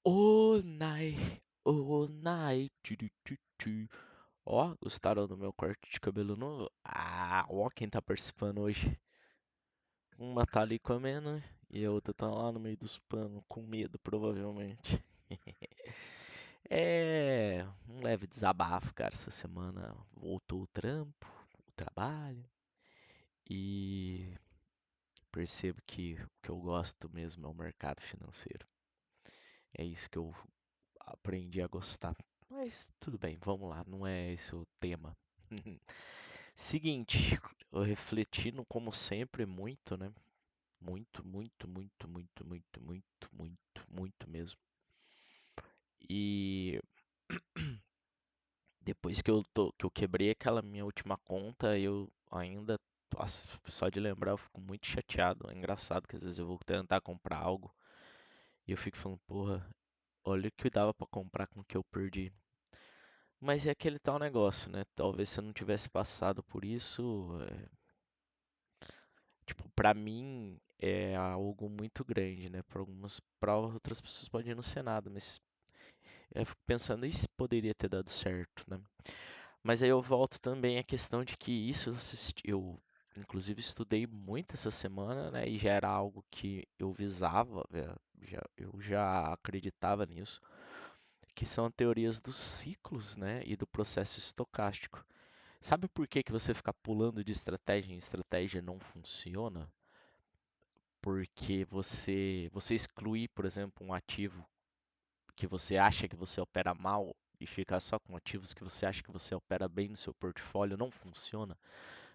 Onai, tchu. Ó, gostaram do meu corte de cabelo novo? Ah, ó quem tá participando hoje. Uma tá ali comendo e a outra tá lá no meio dos panos, com medo, provavelmente. É um leve desabafo, cara. Essa semana voltou o trampo, o trabalho, e percebo que o que eu gosto mesmo é o mercado financeiro. É isso que eu aprendi a gostar. Mas tudo bem, vamos lá, não é esse o tema. Seguinte, eu refletindo como sempre muito, né? Muito mesmo. E depois que eu quebrei aquela minha última conta, eu ainda, nossa, só de lembrar eu fico muito chateado. É engraçado que às vezes eu vou tentar comprar algo e eu fico falando, porra, olha o que dava pra comprar com o que eu perdi. Mas é aquele tal negócio, né? Talvez se eu não tivesse passado por isso, tipo, pra mim é algo muito grande, né? Para outras pessoas pode não ser nada, mas eu fico pensando, isso poderia ter dado certo, né? Mas aí eu volto também à questão de que isso eu inclusive estudei muito essa semana, né? E já era algo que eu visava, eu já acreditava nisso, que são teorias dos ciclos, né? E do processo estocástico. Sabe por que que você ficar pulando de estratégia em estratégia não funciona? Porque você exclui, por exemplo, um ativo que você acha que você opera mal e ficar só com ativos que você acha que você opera bem no seu portfólio não funciona,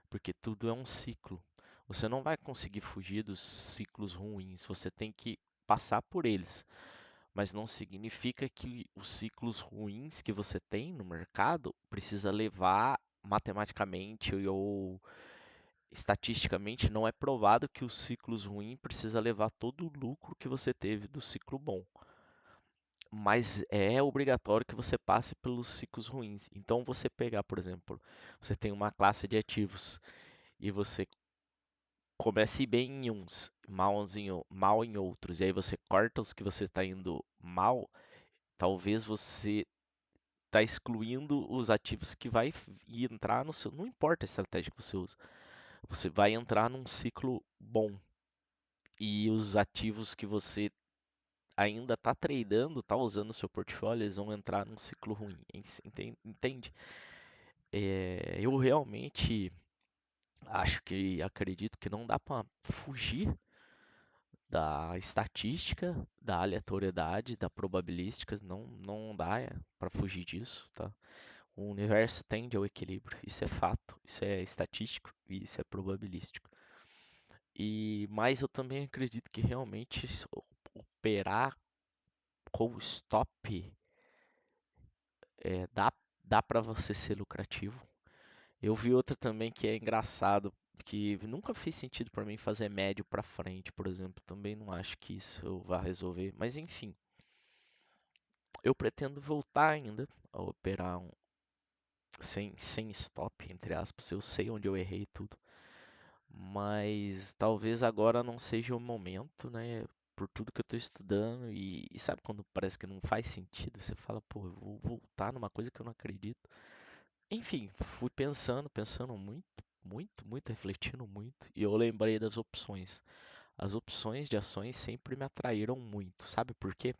porque tudo é um ciclo. Você não vai conseguir fugir dos ciclos ruins, você tem que passar por eles, mas não significa que os ciclos ruins que você tem no mercado precisa levar matematicamente ou estatisticamente não é provado que os ciclos ruins precisa levar todo o lucro que você teve do ciclo bom. Mas é obrigatório que você passe pelos ciclos ruins. Então, você pegar, por exemplo, você tem uma classe de ativos e você começa a ir bem em uns, mal em outros, e aí você corta os que você está indo mal, talvez você está excluindo os ativos que vai entrar no seu. Não importa a estratégia que você usa, você vai entrar num ciclo bom. E os ativos que você ainda está tradando, está usando o seu portfólio, eles vão entrar num ciclo ruim. Entende? Eu realmente acredito que não dá para fugir da estatística, da aleatoriedade, da probabilística, não dá para fugir disso, tá? O universo tende ao equilíbrio, isso é fato, isso é estatístico e isso é probabilístico. Mas eu também acredito que realmente operar com stop dá para você ser lucrativo. Eu vi outra também que é engraçado, que nunca fez sentido para mim fazer médio para frente, por exemplo. Também não acho que isso vá resolver, mas enfim, eu pretendo voltar ainda a operar sem stop, entre aspas. Eu sei onde eu errei tudo, mas talvez agora não seja o momento, né? Por tudo que eu estou estudando e sabe quando parece que não faz sentido? Você fala, pô, eu vou voltar numa coisa que eu não acredito. Enfim, fui pensando muito, refletindo muito, e eu lembrei das opções. As opções de ações sempre me atraíram muito, sabe por quê?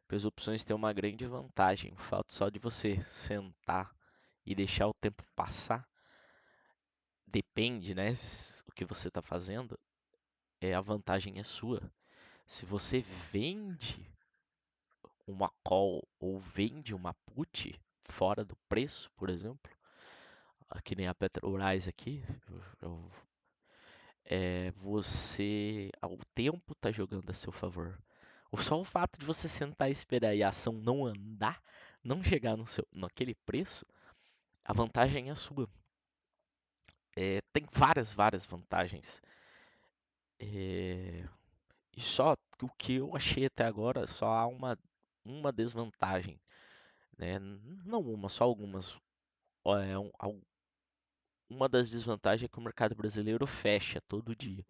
Porque as opções têm uma grande vantagem, o fato só de você sentar e deixar o tempo passar, depende, né, o que você está fazendo, a vantagem é sua. Se você vende uma call ou vende uma put fora do preço, por exemplo, que nem a Petrobras aqui, eu o tempo está jogando a seu favor. Só o fato de você sentar e esperar e a ação não andar, não chegar naquele preço, a vantagem é sua. Tem várias vantagens. É, e só o que eu achei até agora, só há uma desvantagem, né? Não uma, só algumas. Uma das desvantagens é que o mercado brasileiro fecha todo dia.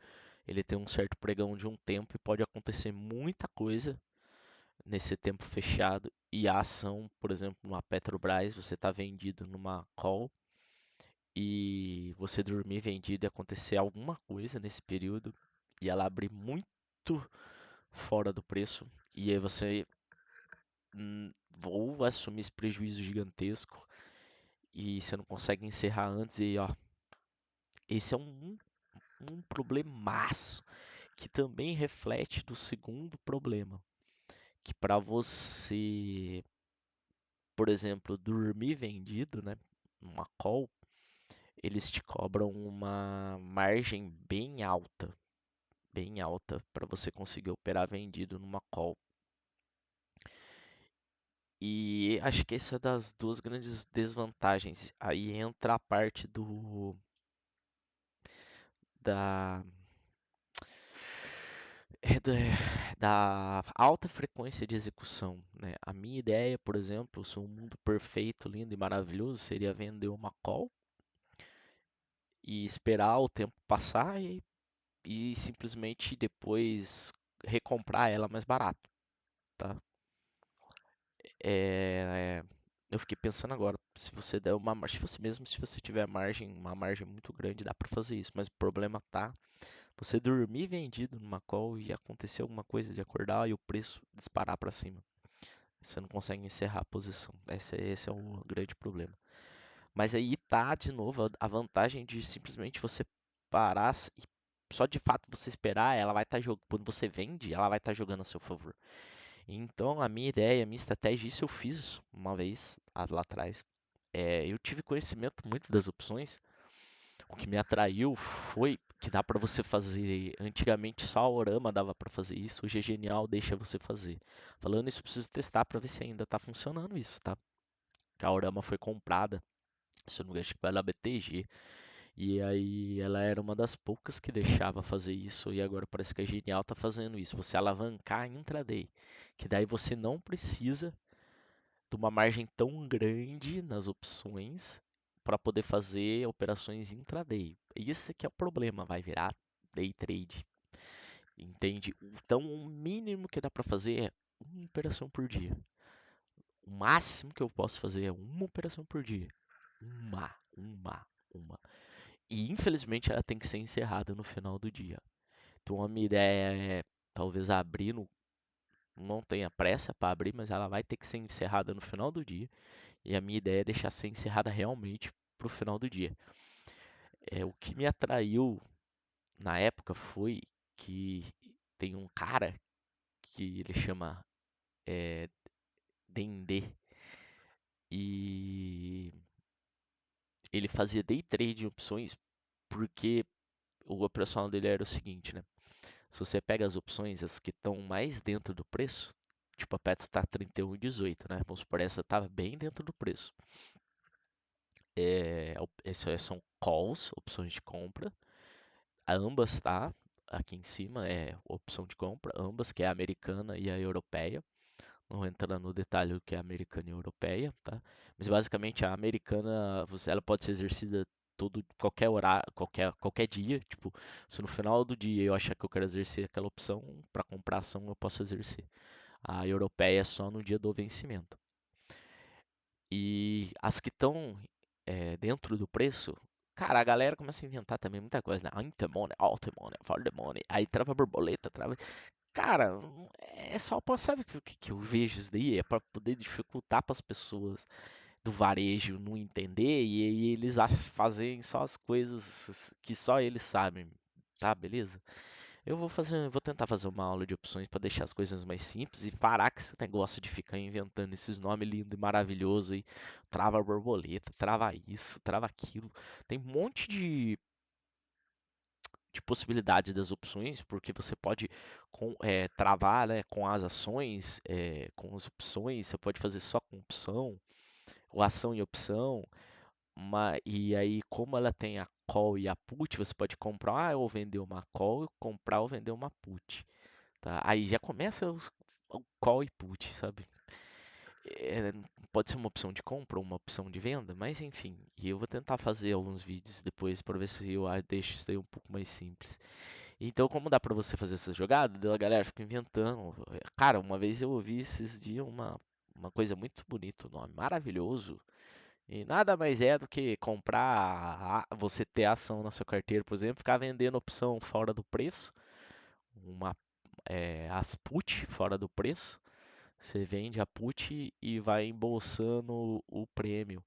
Ele tem um certo pregão de um tempo e pode acontecer muita coisa, nesse tempo fechado e a ação, por exemplo, numa Petrobras, você está vendido numa call e você dormir vendido e acontecer alguma coisa nesse período e ela abrir muito fora do preço e aí você ou assumir esse prejuízo gigantesco e você não consegue encerrar antes e ó, esse é um problemaço que também reflete do segundo problema, que para você, por exemplo, dormir vendido, né, numa call, eles te cobram uma margem bem alta para você conseguir operar vendido numa call. E acho que essa é das duas grandes desvantagens. Aí entra a parte da é da da alta frequência de execução, né. A minha ideia, por exemplo, se um mundo perfeito, lindo e maravilhoso, seria vender uma call e esperar o tempo passar e simplesmente depois recomprar ela mais barato, tá. Eh, eu fiquei pensando agora, se você der uma se você mesmo se você tiver margem uma margem muito grande, dá para fazer isso, mas o problema tá você dormir vendido numa call e acontecer alguma coisa de acordar e o preço disparar para cima. Você não consegue encerrar a posição. Esse é o grande problema. Mas aí tá de novo a vantagem de simplesmente você parar e só de fato você esperar, ela vai estar jogando. Quando você vende, ela vai estar jogando a seu favor. Então a minha ideia, a minha estratégia, isso eu fiz uma vez lá atrás. Eu tive conhecimento muito das opções. O que me atraiu foi que dá para você fazer. Antigamente só a Orama dava para fazer isso. Hoje é Genial, deixa você fazer. Falando isso, eu preciso testar para ver se ainda está funcionando isso, tá? Que a Orama foi comprada, se eu não me engano, acho que pela BTG. E aí ela era uma das poucas que deixava fazer isso. E agora parece que a Genial está fazendo isso. Você alavancar intraday. Que daí você não precisa de uma margem tão grande nas opções para poder fazer operações intraday. Esse que é o problema, vai virar day trade, entende? Então, o mínimo que dá para fazer é uma operação por dia. O máximo que eu posso fazer é uma operação por dia. Uma. E infelizmente ela tem que ser encerrada no final do dia. Então a minha ideia é talvez abrir no não tenha pressa para abrir, mas ela vai ter que ser encerrada no final do dia. E a minha ideia é deixar ser encerrada realmente pro final do dia. O que me atraiu na época foi que tem um cara que ele chama é, Dendê e ele fazia day trade em opções porque o operacional dele era o seguinte, né? Se você pega as opções, as que estão mais dentro do preço, tipo a Petro tá 31,18, né? Vamos supor, essa estava bem dentro do preço. Essas são calls, opções de compra. Ambas tá aqui em cima, é opção de compra, ambas, que é a americana e a europeia. Não vou entrar no detalhe do que é a americana e a europeia, tá? Mas basicamente a americana, ela pode ser exercida todo qualquer horário, qualquer dia, tipo, se no final do dia eu achar que eu quero exercer aquela opção para comprar ação, eu posso exercer. A europeia é só no dia do vencimento. E as que estão dentro do preço, cara, a galera começa a inventar também muita coisa, né? Antemone, altemone, faldemone, aí trava borboleta, trava. Cara, é só pra, sabe o que eu vejo isso daí? É pra poder dificultar para as pessoas do varejo não entender e aí eles fazem só as coisas que só eles sabem, tá? Beleza? Vou tentar fazer uma aula de opções para deixar as coisas mais simples e parar com esse negócio de ficar inventando esses nomes lindos e maravilhosos aí. Trava borboleta, trava isso, trava aquilo. Tem um monte de possibilidades das opções, porque você pode travar, né, com as ações, com as opções, você pode fazer só com opção, ou ação e opção. E aí, como ela tem a call e a put, você pode comprar ou vender uma call, comprar ou vender uma put. Tá? Aí já começa o call e put, sabe? É, pode ser uma opção de compra ou uma opção de venda, mas enfim. E eu vou tentar fazer alguns vídeos depois para ver se eu deixo isso aí um pouco mais simples. Então, como dá pra você fazer essa jogada, daí a galera fica inventando. Cara, uma vez eu ouvi esses dias uma coisa muito bonita, o nome, maravilhoso. E nada mais é do que comprar, você ter ação na sua carteira, por exemplo, ficar vendendo opção fora do preço, uma as put fora do preço. Você vende a put e vai embolsando o prêmio.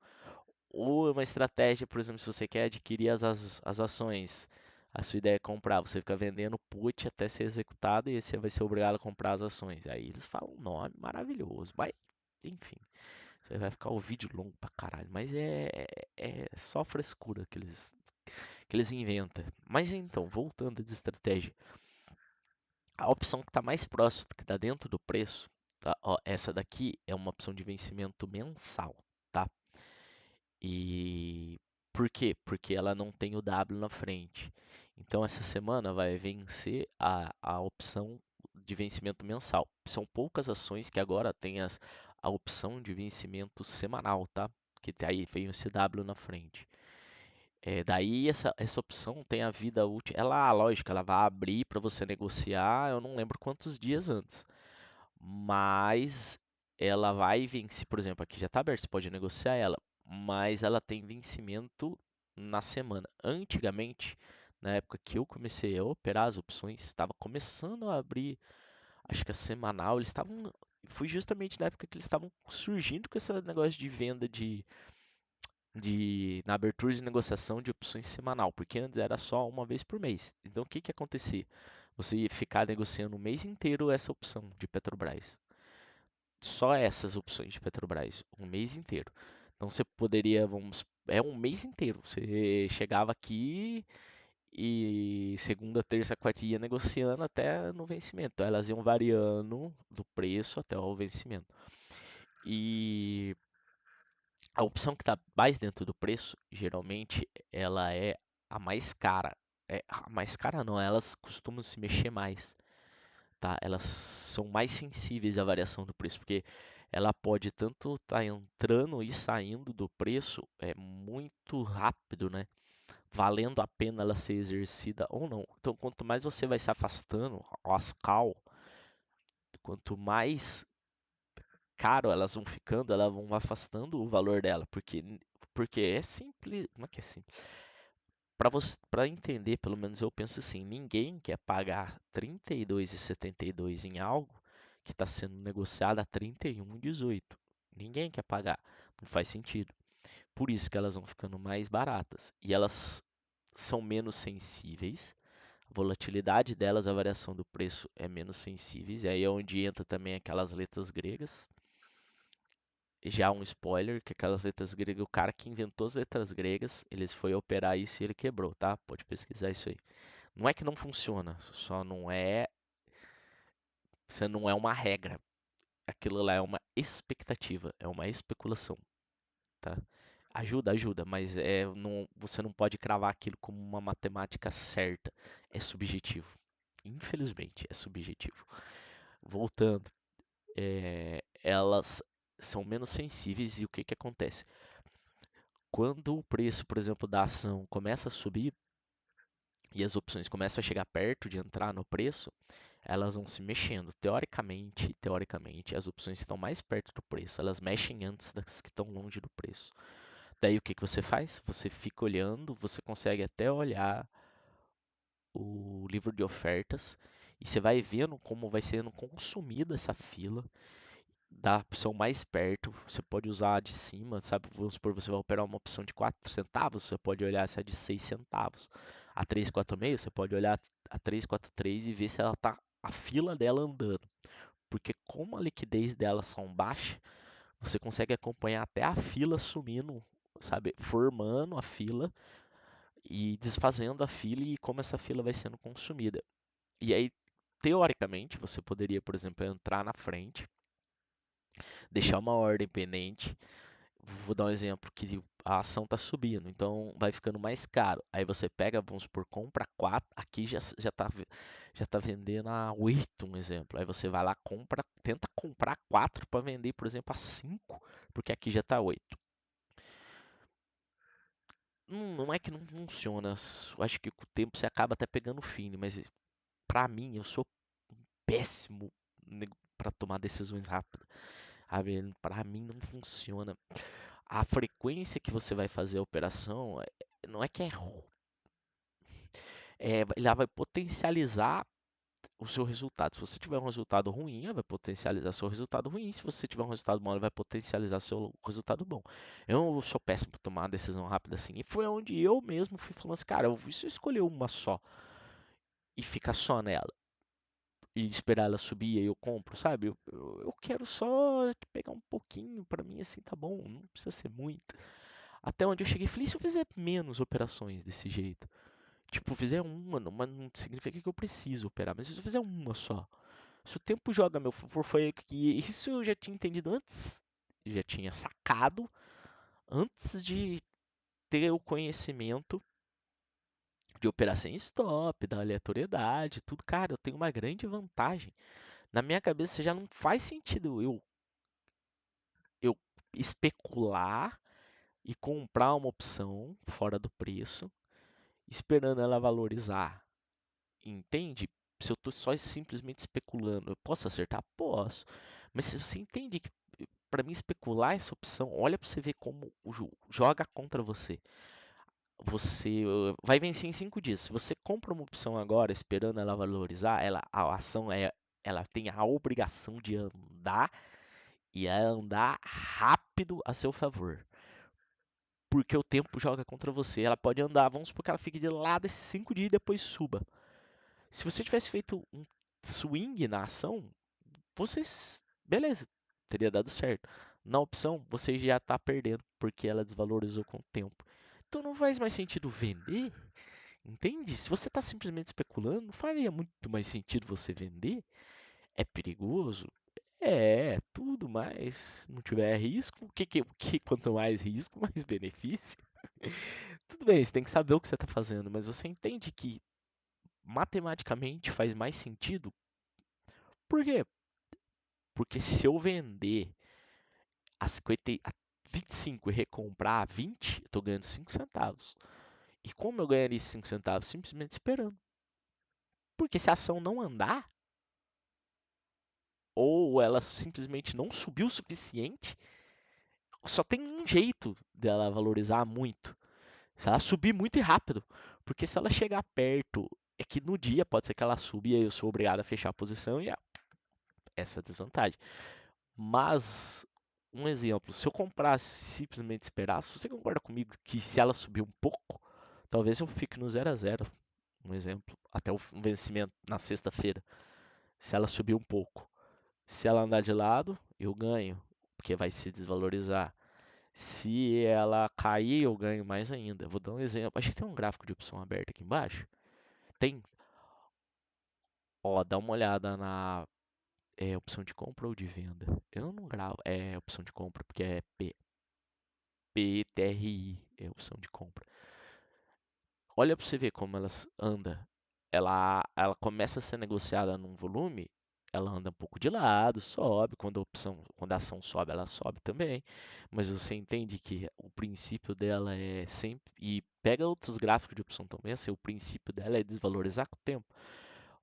Ou é uma estratégia, por exemplo, se você quer adquirir as ações, a sua ideia é comprar, você fica vendendo put até ser executado e aí você vai ser obrigado a comprar as ações. Aí eles falam um nome maravilhoso, mas enfim, você vai ficar o vídeo longo pra caralho, mas é só frescura que eles inventam. Mas então, voltando de estratégia, a opção que está mais próxima, que está dentro do preço, tá? Ó, essa daqui é uma opção de vencimento mensal, tá? E por quê? Porque ela não tem o W na frente. Então essa semana vai vencer a opção de vencimento mensal. São poucas ações que agora tem a opção de vencimento semanal, tá? Que aí vem esse W na frente. Daí essa opção tem a vida útil. Ela, lógico, ela vai abrir para você negociar, eu não lembro quantos dias antes. Mas ela vai vencer, por exemplo, aqui já está aberto, você pode negociar ela, mas ela tem vencimento na semana. Antigamente, na época que eu comecei a operar as opções, estava começando a abrir, acho que a semanal, eles estavam. Foi justamente na época que eles estavam surgindo com esse negócio de venda na abertura de negociação de opções semanal, porque antes era só uma vez por mês. Então o que que acontecia? Você ia ficar negociando o mês inteiro essa opção de Petrobras, só essas opções de Petrobras, um mês inteiro. Então você poderia, vamos, é um mês inteiro. Você chegava aqui e segunda, terça, quarta ia negociando até no vencimento. Elas iam variando do preço até o vencimento. E a opção que está mais dentro do preço, geralmente, ela é a mais cara. A mais cara não, elas costumam se mexer mais, tá? Elas são mais sensíveis à variação do preço, porque ela pode tanto estar entrando e saindo do preço muito rápido, né? Valendo a pena ela ser exercida ou não. Então, quanto mais você vai se afastando, o ascal, quanto mais caro elas vão ficando, elas vão afastando o valor dela, porque é simples, como é que é simples? Para entender, pelo menos eu penso assim, ninguém quer pagar R$ 32,72 em algo que está sendo negociado a 31,18. Ninguém quer pagar, não faz sentido. Por isso que elas vão ficando mais baratas e elas são menos sensíveis. A volatilidade delas, a variação do preço é menos sensíveis. E aí é onde entra também aquelas letras gregas. Já um spoiler, que aquelas letras gregas, o cara que inventou as letras gregas, eles foi operar isso e ele quebrou, tá? Pode pesquisar isso aí. Não é que não funciona, só não é, você não é uma regra. Aquilo lá é uma expectativa, é uma especulação, tá? Ajuda, ajuda, mas você não pode cravar aquilo como uma matemática certa. É subjetivo. Infelizmente, é subjetivo. Voltando, elas são menos sensíveis e o que que acontece? Quando o preço, por exemplo, da ação começa a subir e as opções começam a chegar perto de entrar no preço, elas vão se mexendo. Teoricamente, as opções estão mais perto do preço, elas mexem antes das que estão longe do preço. Daí o que que você faz? Você fica olhando, você consegue até olhar o livro de ofertas e você vai vendo como vai sendo consumida essa fila da opção mais perto. Você pode usar a de cima, sabe? Vamos supor, você vai operar uma opção de 4 centavos, você pode olhar essa de 6 centavos. A 346, você pode olhar a 343 e ver se ela tá a fila dela andando. Porque como a liquidez delas são baixa, você consegue acompanhar até a fila sumindo, sabe? Formando a fila e desfazendo a fila e como essa fila vai sendo consumida. E aí, teoricamente, você poderia, por exemplo, entrar na frente, deixar uma ordem pendente. Vou dar um exemplo que a ação está subindo, então vai ficando mais caro. Aí você pega, vamos supor, compra 4, aqui já tá vendendo a 8, um exemplo. Aí você vai lá, tenta comprar 4 para vender, por exemplo, a 5, porque aqui já está 8. não é que não funciona. Eu acho que com o tempo você acaba até pegando o fim, mas pra mim, eu sou péssimo pra tomar decisões rápidas. Sabe? Pra mim não funciona. A frequência que você vai fazer a operação não é que ela vai potencializar o seu resultado. Se você tiver um resultado ruim, ela vai potencializar seu resultado ruim. Se você tiver um resultado bom, ela vai potencializar seu resultado bom. Eu sou péssimo para tomar uma decisão rápida assim. E foi onde eu mesmo fui falando assim, cara, se eu escolher uma só e ficar só nela e esperar ela subir e aí eu compro, sabe? Eu quero só pegar um pouquinho, para mim assim tá bom, não precisa ser muito. Até onde eu cheguei, falei, e se eu fizer menos operações desse jeito? Tipo, fizer uma, mas não significa que eu preciso operar, mas se eu fizer uma só, se o tempo joga a meu favor, foi que isso eu já tinha entendido antes, já tinha sacado antes de ter o conhecimento de operar sem stop, da aleatoriedade, tudo. Cara, eu tenho uma grande vantagem. Na minha cabeça já não faz sentido eu especular e comprar uma opção fora do preço, esperando ela valorizar. Entende? Se eu estou só simplesmente especulando, eu posso acertar? Posso. Mas se você entende que para mim especular essa opção, olha para você ver como o joga contra você. Você vai vencer em 5 dias. Se você compra uma opção agora esperando ela valorizar, a ação ela tem a obrigação de andar e andar rápido a seu favor. Porque o tempo joga contra você. Ela pode andar, vamos supor que ela fique de lado esses 5 dias e depois suba. Se você tivesse feito um swing na ação, vocês. Beleza, teria dado certo. Na opção, você já está perdendo, porque ela desvalorizou com o tempo. Então não faz mais sentido vender, entende? Se você está simplesmente especulando, não faria muito mais sentido você vender. É perigoso? Tudo mais. Não tiver risco, quanto mais risco, mais benefício. Tudo bem, você tem que saber o que você está fazendo, mas você entende que matematicamente faz mais sentido. Por quê? Porque se eu vender a 50, a 25 e recomprar a 20, eu estou ganhando 5 centavos. E como eu ganharia esses 5 centavos? Simplesmente esperando. Porque se a ação não andar, ou ela simplesmente não subiu o suficiente, só tem um jeito dela valorizar muito. Se ela subir muito e rápido. Porque se ela chegar perto, é que no dia pode ser que ela suba e aí eu sou obrigado a fechar a posição e essa é a desvantagem. Mas, um exemplo, se eu comprasse simplesmente esperasse, você concorda comigo que se ela subir um pouco, talvez eu fique no 0 a 0, um exemplo, até o vencimento na sexta-feira. Se ela subir um pouco. Se ela andar de lado, eu ganho, porque vai se desvalorizar. Se ela cair, eu ganho mais ainda. Vou dar um exemplo. Acho que tem um gráfico de opção aberto aqui embaixo. Tem. Ó, dá uma olhada na opção de compra ou de venda. Eu não gravo. É opção de compra, porque é PTRI, é opção de compra. Olha para você ver como ela anda. Ela começa a ser negociada num volume, ela anda um pouco de lado, sobe. Quando a ação sobe, ela sobe também. Mas você entende que o princípio dela é sempre. E pega outros gráficos de opção também, assim, o princípio dela é desvalorizar com o tempo.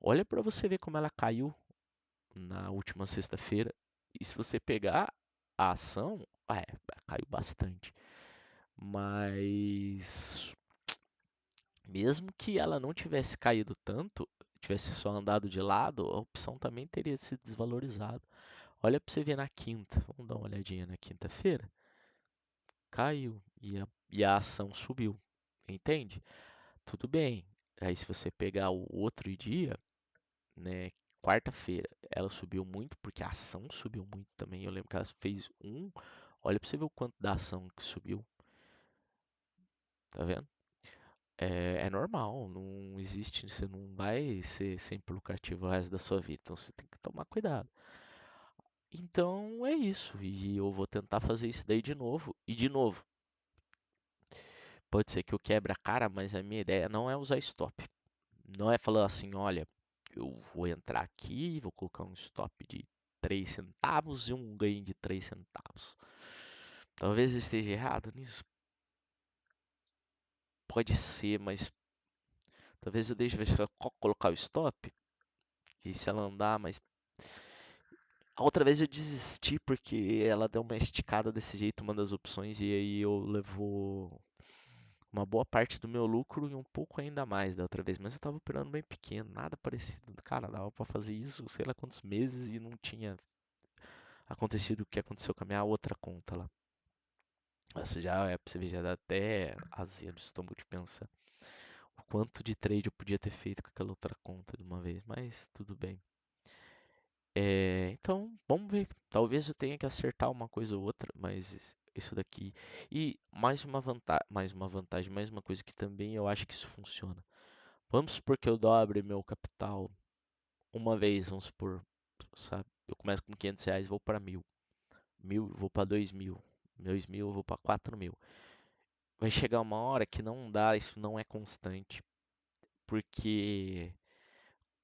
Olha para você ver como ela caiu na última sexta-feira. E se você pegar a ação, caiu bastante. Mas mesmo que ela não tivesse caído tanto, tivesse só andado de lado, a opção também teria se desvalorizado. Olha para você ver na quinta, vamos dar uma olhadinha na quinta-feira. Caiu e a ação subiu, entende? Tudo bem. Aí se você pegar o outro dia, né, quarta-feira, ela subiu muito porque a ação subiu muito também. Eu lembro que ela fez um. Olha para você ver o quanto da ação que subiu, tá vendo? É normal, não existe, você não vai ser sempre lucrativo o resto da sua vida, então você tem que tomar cuidado. Então é isso, e eu vou tentar fazer isso daí de novo. E de novo, pode ser que eu quebre a cara, mas a minha ideia não é usar stop. Não é falar assim, olha, eu vou entrar aqui, vou colocar um stop de 3 centavos e um ganho de 3 centavos. Talvez eu esteja errado nisso. pode ser, mas talvez eu deixe ver se eu colocar o stop. E se ela andar, mas a outra vez eu desisti porque ela deu uma esticada desse jeito, uma das opções, e aí eu levou uma boa parte do meu lucro e um pouco ainda mais da outra vez. Mas eu tava operando bem pequeno, nada parecido. Cara, dava pra fazer isso, sei lá quantos meses e não tinha acontecido o que aconteceu com a minha outra conta lá. Essa já é pra você ver, já dá até azia no estômago de pensar o quanto de trade eu podia ter feito com aquela outra conta de uma vez, mas tudo bem. Então, vamos ver. Talvez eu tenha que acertar uma coisa ou outra, mas isso daqui. E mais uma coisa que também eu acho que isso funciona. Vamos supor que eu dobre meu capital uma vez, vamos supor, sabe? Eu começo com R$ 500, vou para 1.000. 1.000, vou para 2.000. 2.000, eu vou para 4.000. Vai chegar uma hora que não dá, isso não é constante, porque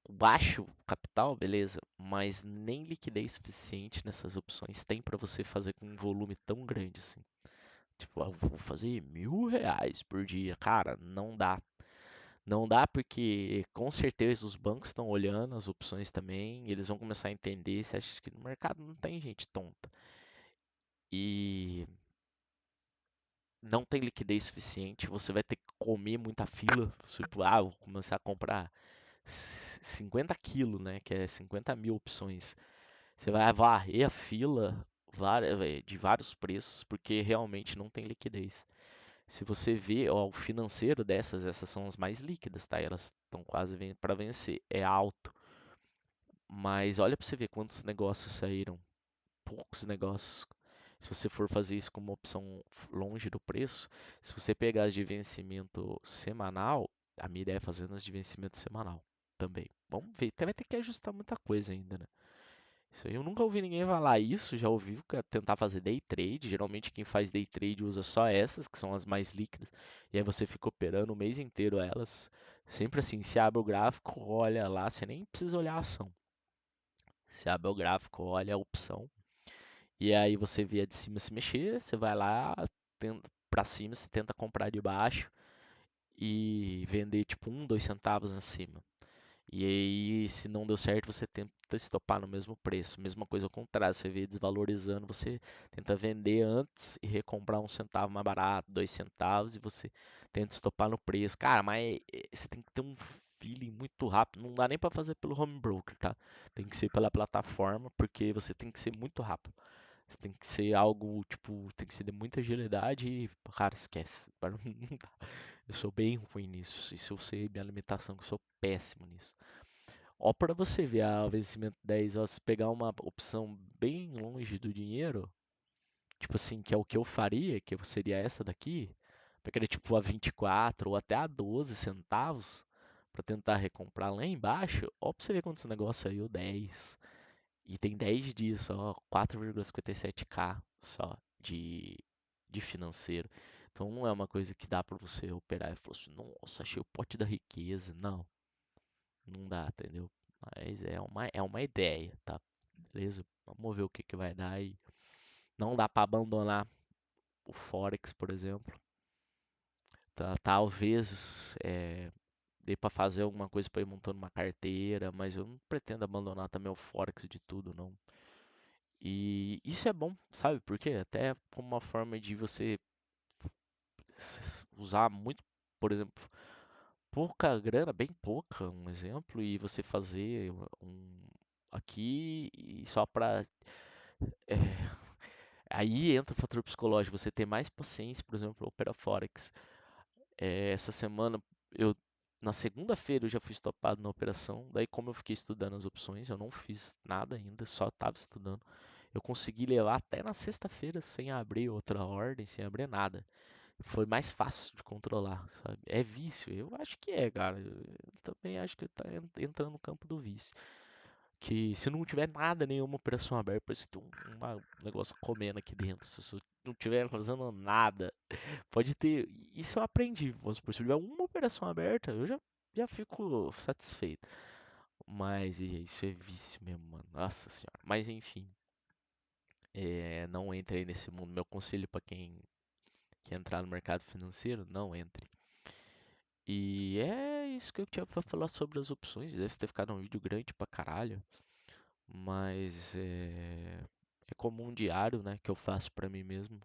baixo capital, beleza, mas nem liquidez suficiente nessas opções tem para você fazer com um volume tão grande assim. Tipo, vou fazer R$ 1.000 por dia. Cara, não dá. Não dá porque com certeza os bancos estão olhando as opções também, e eles vão começar a entender. Você acha que no mercado não tem gente tonta. E não tem liquidez suficiente, você vai ter que comer muita fila. Tipo, vou começar a comprar 50 quilos, né? Que é 50.000 opções. Você vai varrer a fila de vários preços, porque realmente não tem liquidez. Se você vê, ó, o financeiro dessas, essas são as mais líquidas, tá? Elas estão quase para vencer. É alto. Mas olha para você ver quantos negócios saíram. Poucos negócios. Se você for fazer isso como uma opção longe do preço, se você pegar as de vencimento semanal, a minha ideia é fazer nas de vencimento semanal também. Vamos ver, até vai ter que ajustar muita coisa ainda, né? Isso aí eu nunca ouvi ninguém falar isso, já ouvi tentar fazer day trade. Geralmente quem faz day trade usa só essas, que são as mais líquidas, e aí você fica operando o mês inteiro elas. Sempre assim, se abre o gráfico, olha lá, você nem precisa olhar a ação. Você abre o gráfico, olha a opção, e aí você vê a de cima se mexer, você vai lá, pra cima, você tenta comprar de baixo e vender tipo 1, 2 centavos acima. E aí, se não deu certo, você tenta estopar no mesmo preço. Mesma coisa ao contrário, você vê desvalorizando, você tenta vender antes e recomprar 1 centavo mais barato, 2 centavos, e você tenta estopar no preço. Cara, mas você tem que ter um feeling muito rápido. Não dá nem para fazer pelo home broker, tá? Tem que ser pela plataforma, porque você tem que ser muito rápido. Você tem que ser algo, tipo, tem que ser de muita agilidade e, cara, esquece. Não dá. Eu sou bem ruim nisso. Isso eu sei, minha limitação, que eu sou péssimo nisso. Ó, para você ver a vencimento 10, ó, se pegar uma opção bem longe do dinheiro, tipo assim, que é o que eu faria, que seria essa daqui, pegaria tipo a 24 ou até a 12 centavos para tentar recomprar lá embaixo, ó, pra você ver quantos negócios aí, o 10. E tem 10 dias só, 4,57k só de financeiro. Então não é uma coisa que dá para você operar e falar assim, nossa, achei o pote da riqueza. Não, não dá, entendeu? Mas é uma ideia, tá? Beleza? Vamos ver o que que vai dar aí. Não dá para abandonar o Forex, por exemplo. Tá, talvez dê para fazer alguma coisa para ir montando uma carteira, mas eu não pretendo abandonar também o Forex de tudo, não. E isso é bom, sabe por quê? Até como uma forma de você usar muito, por exemplo, pouca grana, bem pouca, um exemplo, e você fazer aqui e só para aí entra o fator psicológico, você ter mais paciência, por exemplo, para operar Forex. Essa semana, eu na segunda-feira eu já fui estopado na operação, daí como eu fiquei estudando as opções, eu não fiz nada ainda, só estava estudando. Eu consegui levar até na sexta-feira sem abrir outra ordem, sem abrir nada. Foi mais fácil de controlar, sabe? É vício? Eu acho que é, cara. Eu também acho que tá entrando no campo do vício. Que se não tiver nada, nenhuma operação aberta, parece ter um negócio comendo aqui dentro. Se você não tiver fazendo nada, pode ter. Isso eu aprendi. Vamos supor, se tiver uma operação aberta, eu já fico satisfeito. Mas isso é vício mesmo, mano. Nossa senhora. Mas enfim, não entre aí nesse mundo. Meu conselho para quem quer entrar no mercado financeiro, não entre. E é isso que eu tinha pra falar sobre as opções. Deve ter ficado um vídeo grande pra caralho, mas é como um diário, né, que eu faço pra mim mesmo,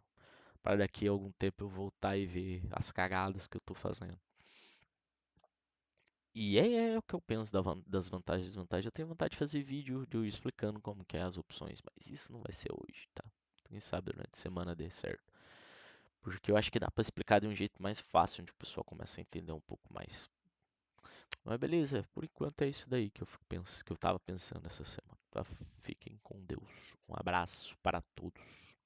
para daqui a algum tempo eu voltar e ver as cagadas que eu tô fazendo. E é o que eu penso das vantagens e desvantagens. Eu tenho vontade de fazer vídeo de eu explicando como que é as opções, mas isso não vai ser hoje, tá? Quem sabe durante a semana dê certo. Porque eu acho que dá pra explicar de um jeito mais fácil, onde o pessoal começa a entender um pouco mais. Mas beleza, por enquanto é isso daí que eu tava pensando essa semana. Tá? Fiquem com Deus. Um abraço para todos.